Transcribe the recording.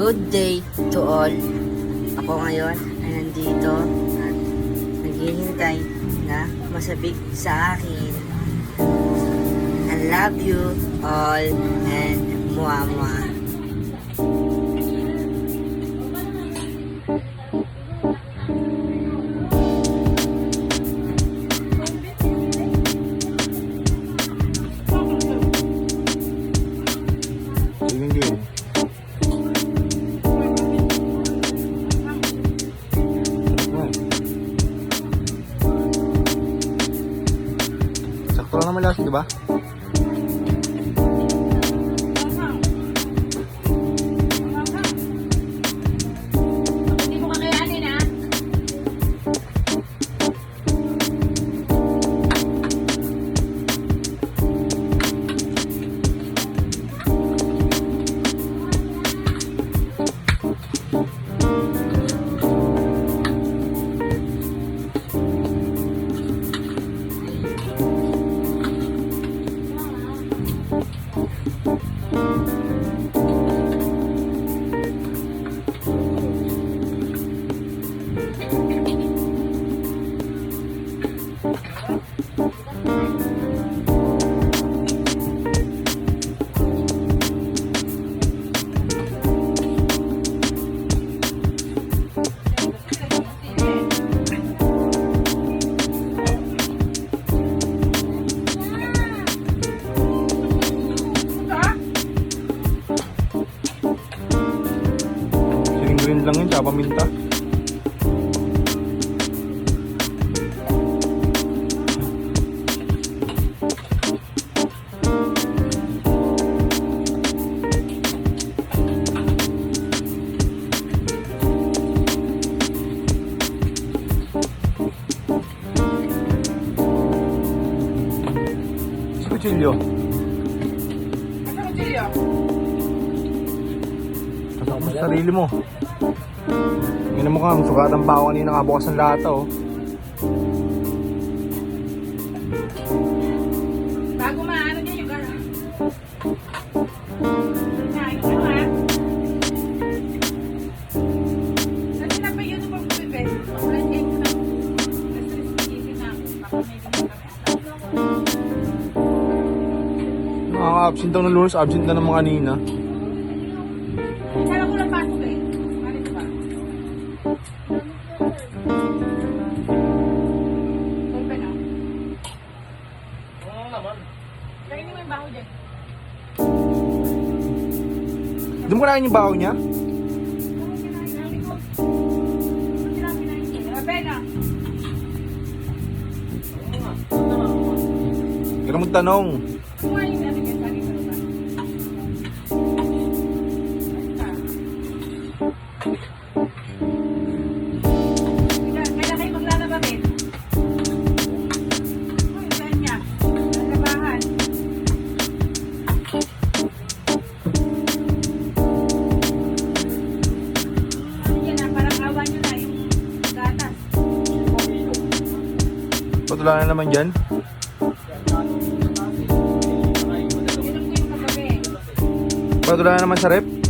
good day to all. Ako ngayon ay nandito at naghihintay na masabik sa akin. I love you all and mua mua. Sakto lang naman last, di ba? Hindi mo kakayanin, ha? Green lang yun, tsaka paminta. Kutsilyo. Ano kutsilyo? Tatak mo sa sarili mo. Ngayon mo kang sugatan pa ako kanina nakabukas ng lata, oh. Bago maano dyan yung gara. Kain ka, ha? Kasi na pa yun yung pag-bibig. Walang cake na. Nasa-isip na. Papamili mo kami. Nakaka-absent daw ng lunes, absent na naman kanina. Sana ko lang pasok, eh. Ano ba? Open, ah. Oo naman. Kainin mo yung baho dyan. Hindi mo kailangan yung baho niya? Hindi ka magtanong. Kailan kayo maglalaba, Ben? Uy, saan niya? Lalabahan. Yan na, parang awan nyo na yung gatas. Patula na naman dyan. Yun ang yung kagabi. Patula na naman sa rep.